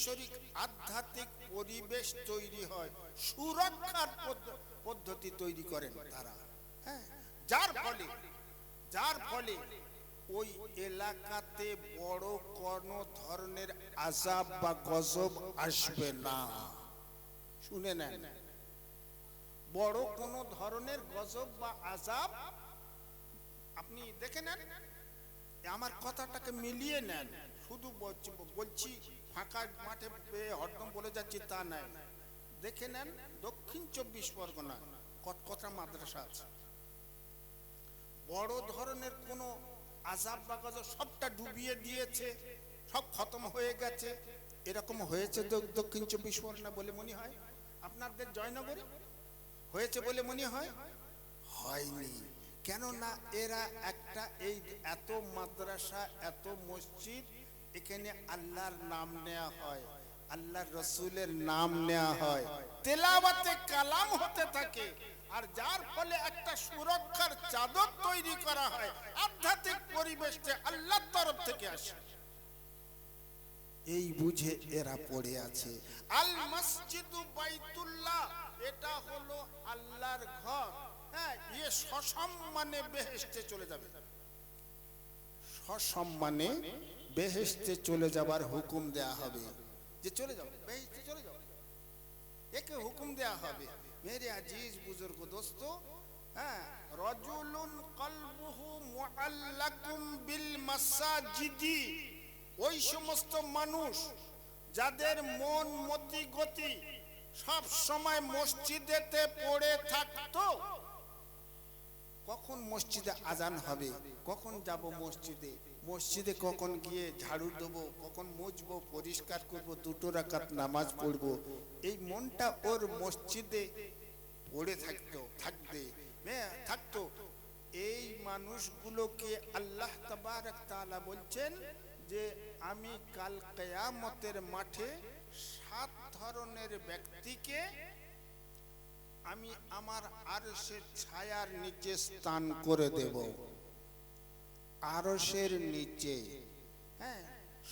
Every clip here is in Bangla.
ঐশ্বরিক আধ্যাত্মিক পরিবেশ তৈরি হয়, সুরক্ষার পদ্ধতি তৈরি করেন তারা। হ্যাঁ, যার ফলে ওই এলাকাতে বড় কোনো ধরনের আযাব বা গজব আসবে না। শুনে নেন, বড় কোনো ধরনের গজব বা আযাব আপনি দেখে নেন, আমার কথাটাকে মিলিয়ে নেন। শুধু বলছি ফাঁকা মাঠে হরদম বলে যাচ্ছি তা নাই। দেখে নেন, দক্ষিণ 24 পরগনা কতটা মাদ্রাসা আছে, বড় ধরনের কোনো আযাব বা গজব সবটা ডুবিয়ে দিয়েছে, সব খতম হয়ে গেছে, এরকম হয়েছে দক্ষিণ 24 পরগনা বলে মনে হয়? আপনাদের জয়নগরে হয়েছে বলে মনে হয়? হয়নি। কেননা এরা একটা এই এত মাদ্রাসা, এত মসজিদ, এখানে আল্লাহর নাম নেওয়া হয়, আল্লাহর রসুলের নাম নেওয়া হয়, তেলাওয়াতে কালাম হতে থাকে, আর যার ফলে একটা সুরক্ষার চাদর তৈরি করা হয়, আধ্যাত্মিক পরিবেশে আল্লাহর তরফ থেকে আসে। এই বুঝে এরা পড়ে আছে। আল মসজিদু বাইতুল্লাহ, এটা হলো আল্লাহর ঘর। হ্যাঁ, এ সসম্মানে বেহেশতে চলে যাবে, সসম্মানে বেহেশতে চলে যাবার হুকুম দেয়া হবে, যে চলে যাও বেহেশতে চলে যাও, একে হুকুম দেয়া হবে। মেরে আজিজ বুজুর্গ দোস্ত, হ্যাঁ, রাজুলুন কলবুহু মুআল্লাকুম বিল মাসাজিদি, ওই সমস্ত মানুষ যাদের মন মতি গতি সব সময় মসজিদেতে পড়ে থাকতো। কখন মসজিদে আজান হবে, কখন যাব মসজিদে, মসজিদে কখন গিয়ে ঝাড়ু দেবো, কখন মুছবো, পরিষ্কার করব, 2 রাকাত নামাজ পড়বো, এই মনটা ওর মসজিদে পড়ে থাকতো। এই মানুষগুলোকে আল্লাহ তাবারক তাআলা বলছেন যে আমি কাল কিয়ামতের মাঠে 7 ধরনের ব্যক্তিকে আমি আমার আরশের ছায়ার নিচে স্থান করে দেব। আরশের নিচে, হ্যাঁ,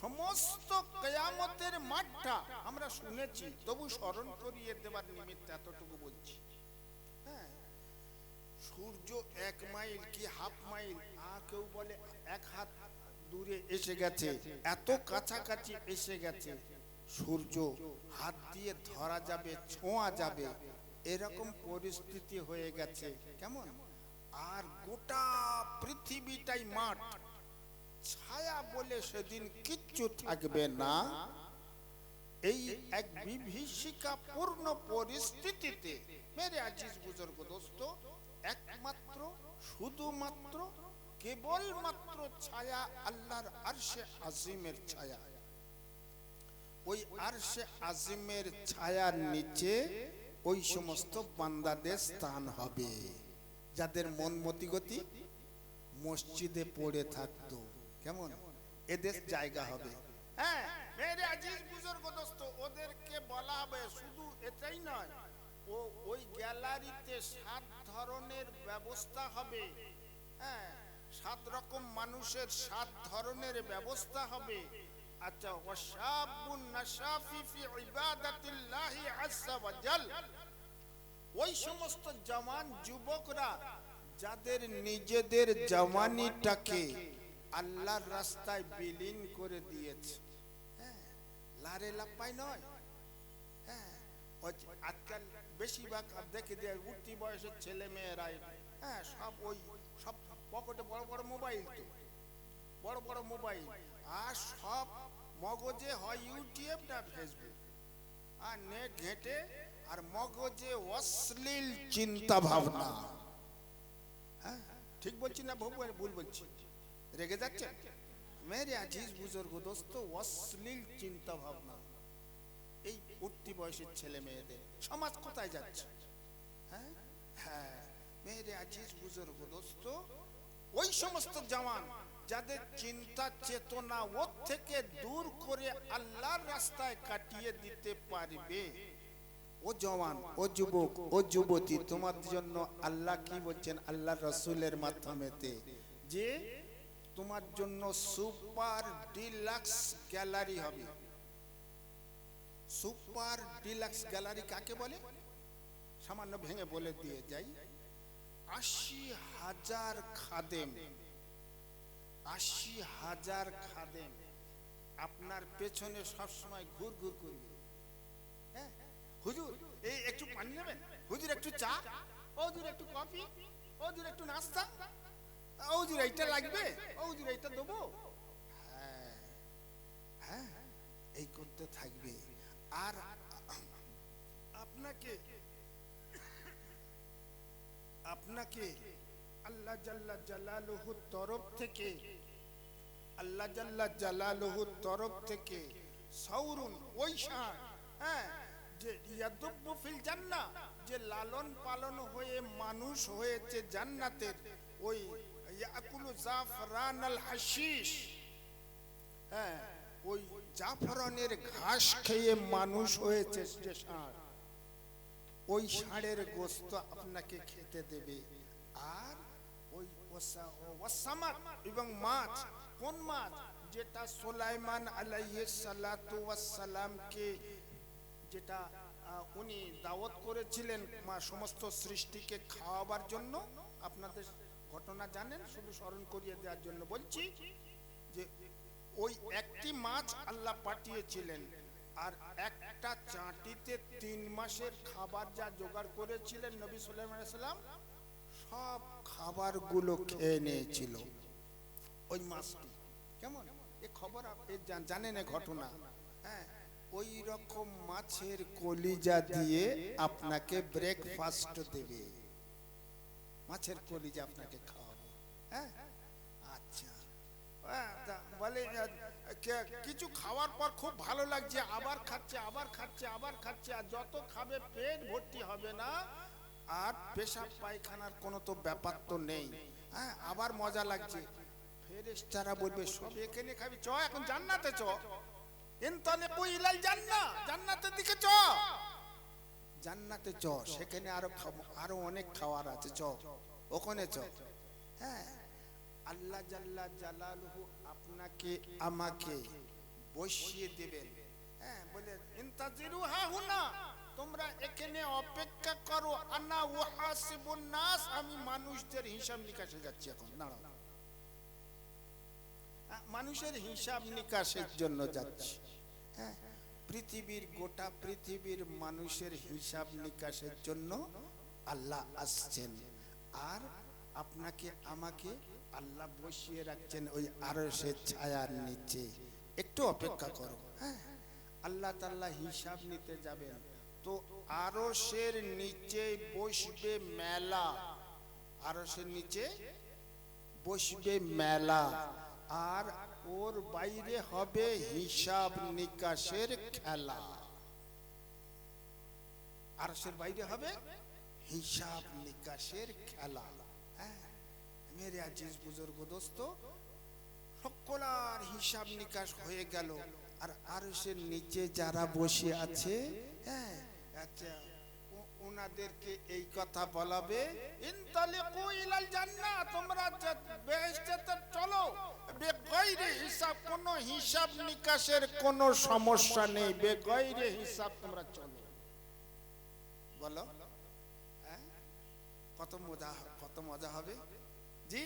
সমস্ত কিয়ামতের মাঠটা আমরা শুনেছি, তবু স্মরণ করিয়ে দেবার নিমিত্তে এতটুকু বলছি। হ্যাঁ, সূর্য 1 মাইল কি হাফ মাইল, কেউ বলে 1 হাত দূরে এসে গেছে, এত কাছাকাছি এসে গেছে, সূর্য হাত দিয়ে ধরা যাবে, ছোঁয়া যাবে, এরকম পরিস্থিতি হয়ে গেছে। কেমন? আর গোটা পৃথিবীটাই মাঠ, ছায়া বলে সেদিন কিচ্ছু থাকবে না। এই এক বিভীষিকাপূর্ণ পরিস্থিতিতে মেরে আজিজ বুজুর্গ দোস্ত, একমাত্র শুধুমাত্র কেবলমাত্র ছায়া আল্লাহর আরশে আজিমের ছায়া। ওই আরশে আজিমের ছায়ার নিচে ওই সমস্ত বান্দাদের স্থান হবে যাদের মন মতি গতি মসজিদে পড়ে থাকতো। কেমন? এদের জায়গা হবে। হ্যাঁ মেরে আজিজ বুজুর্গ দোস্ত, ওদেরকে বলা হবে, শুধু এটাই নয়, ওই গ্যালারিতে 7 ধরনের ব্যবস্থা হবে। হ্যাঁ, 7 রকম মানুষের 7 ধরনের ব্যবস্থা হবে। আচ্ছা, ওয়াশাবুন নাশাফি ফি ইবাদাতিল্লাহি আযজা ওয়া জাল, ওই সমস্ত জওয়ান যুবকরা যাদের নিজেদের জওয়ানিটাকে আল্লাহর রাস্তায় বিলীন করে দিয়েছে। হ্যাঁ, লারে লাপাই নয়। হ্যাঁ, আজকাল বেশিরভাগ দেখে দেয় উঠতি বয়সের ছেলে মেয়েরাই, হ্যাঁ, সব পকেটে বড় বড় মোবাইল, তো বড় বড় মোবাইল, আর সব মগজে হয় ইউটিউব না ফেসবুক, আর নেট ঘেঁটে, আর মগজে অশ্লীল চিন্তা ভাবনা। হ্যাঁ, ঠিক বলছি না ভুল বলছি? রেগে যাচ্ছে? মেরে আজিজ বুজুর্গ দোস্ত, অশ্লীল চিন্তা ভাবনা এই উঠতি বয়সের ছেলে মেয়েদের। সমাজ কোথায় যাচ্ছে? হ্যাঁ হ্যাঁ, মেরে আজিজ বুজুর্গ দোস্ত, ওই সমস্ত জওয়ান যাদের চিন্তা চেতনা ওর থেকে দূর করে আল্লাহর রাস্তায় কাটিয়ে দিতে পারবে, ও জওয়ান, ও যুবক, ও যুবতী, তোমার জন্য আল্লাহ কি বলছেন আল্লাহর রাসূলের মাধ্যমেতে, যে তোমার জন্য সুপার ডিলাক্স গ্যালারি হবে। সুপার ডিলাক্স গ্যালারি কাকে বলে? সামান্য ভেঙে বলে দিয়ে যাই, 80,000 খাদেম, 80,000 খাদেম আপনার পেছনে সবসময় ঘুর ঘুর করবে। হ্যাঁ, হুজুর এই একটু পানি নেবেন, হুজুর একটু চা, ও হুজুর একটু কফি, ও হুজুর একটু নাস্তা, ও হুজুর এইটা লাগবে, ও হুজুর এইটা দেবো। হ্যাঁ হ্যাঁ, এই করতে থাকবে। আর আপনাকে আপনাকে আল্লাহ জাল্লা জালালুহুর তরফ থেকে, আল্লাহ জাল্লা জালালুহুর তরফ থেকে সাউরুন, ওই ষাঁড়, হ্যাঁ, যে ইয়াদুব্বু ফিল জান্নাহ, যে লালন পালন হয়ে মানুষ হয়েছে জান্নাতের, ওই ইয়াকুলু জাফরান আল হাশিশ, হ্যাঁ, ওই জাফরানের ঘাস খেয়ে মানুষ হয়েছে যে ষাঁড়, ওই ষাঁড়ের গোশত আপনাকে খেতে দেবে। আর ওই ওয়াসামাক, এবং মাছ, কোন মাছ? যেটা সুলাইমান আলাইহিস সালাতু ওয়াস সালামকে, যেটা উনি দাওয়াত করেছিলেন সমস্ত সৃষ্টিকে খাওয়াবার জন্য। আপনাদের ঘটনা জানেন, শুধু স্মরণ করিয়ে দেওয়ার জন্য বলছি যে ওই একটি মাছ আল্লাহ পাঠিয়েছিলেন, আর একটা চাটিতে 3 মাসের খাবার যা জোগাড় করেছিলেন নবী সুলাইমান আলাইহিস সালাম, সব খাবারগুলো খেয়ে নিয়েছিল ওই মাছটি। কেমন এ খবর আপনি জানেন, এ ঘটনা? হ্যাঁ, ওই রকম মাছের কলিজা দিয়ে আপনাকে ব্রেকফাস্ট দেবে, মাছের কলিজা আপনাকে খাওয়াবে। হ্যাঁ, আচ্ছা, বলে কিছু খাওয়ার পর খুব ভালো লাগছে, আবার খাচ্ছে, আবার খাচ্ছে, আবার খাচ্ছে, আর যত খাবে পেট ভর্তি হবে না, আর পেশাব পায়খানার কোনো তো ব্যাপার তো নেই। হ্যাঁ, আবার মজা লাগছে। ফেরেশতারা বলবে সব এখানে খাবি, চ এখন জান্নাতে চ, ইনতালিকু ইলাল জান্নাহ, জান্নাতের দিকে চ, জান্নাতে চ, সেখানে আরো অনেক খাওয়ার আছে, চ ওখানে চ। হ্যাঁ, আল্লাহ জাল্লা জালালুহু আপনাকে আমাকে বসিয়ে দেবেন। হ্যাঁ, বলে ইনতাজিরু হাহুনা, তোমরা এখানে অপেক্ষা করো, আনা ওয়াহাসিবুন নাস, আমি মানুষদের হিসাব নিকাশে যাচ্ছি। এখন দাঁড়াও, মানুষের হিসাব নিকাশের জন্য যাচ্ছি। হ্যাঁ, পৃথিবীর, গোটা পৃথিবীর মানুষের হিসাব নিকাশের জন্য আল্লাহ আসছেন। আর আপনাকে আমাকে আল্লাহ বসিয়ে রাখছেন ওই আরশের ছায়ার নিচে। একটু অপেক্ষা করো। হ্যাঁ, আল্লাহ তাআলা হিসাব নিতে যাবেন, তো আরশের নিচে বসবে মেলা, আরশের নিচে বসবে মেলা, আর ওর বাইরে হবে হিসাব নিকাশের খেলা। আরশের বাইরে হবে হিসাব নিকাশের খেলা। হ্যাঁ, মেরে আজিজ বুজুর্গ দোস্ত, সকলার হিসাব নিকাশ হয়ে গেল, আর আরশের নিচে যারা বসে আছে, হ্যাঁ, আচ্ছা, ওনাদেরকে এই কথা বলাবে, ইনতালিকু ইলাল জান্নাহ, তোমরা বেহেশতে চলো, বেগৈরে হিসাব, কোনো হিসাব নিকাশের কোনো সমস্যা নেই, বেগৈরে হিসাব তোমরা চলো। বলো, হ্যাঁ, কত মজা হবে জি।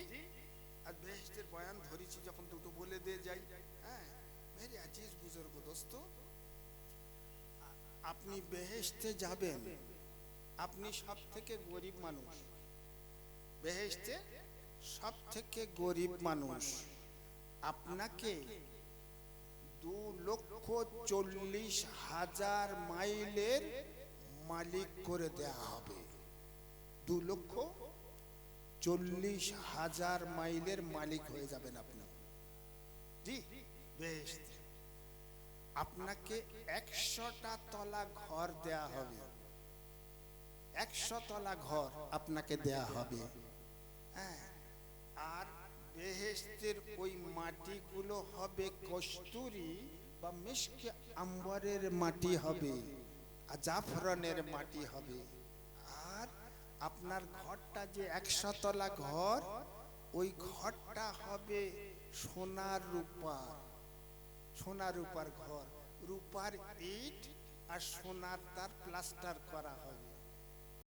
আর বেহেশতের বয়ান ধরেছি যখন, দুটো বলে দিয়ে যাই। হ্যাঁ, মেরে আজিজ বুজুর্গ দোস্ত, আপনি বেহেশতে যাবেন, আপনি সব থেকে গরিব মানুষ, বেহেশতে সব থেকে গরিব মানুষ, আপনাকে 2,40,000 মাইলের মালিক করে দেয়া হবে। 2,40,000 মাইলের মালিক হয়ে যাবেন আপনি জি বেহেশতে। আপনাকে 100টা তলা ঘর দেয়া হবে, 100 তলা ঘর আপনাকে দেয়া হবে। হ্যাঁ, আর বেহেশতের ওই মাটিগুলো হবে কস্তুরী বা মিশকে আম্বরের মাটি হবে, আর জাফরানের মাটি হবে। আর আপনার ঘরটা যে 100 তলা ঘর, ওই ঘরটা হবে সোনার রূপার ঘর, রূপার ইট আর সোনার তার প্লাস্টার করা হবে।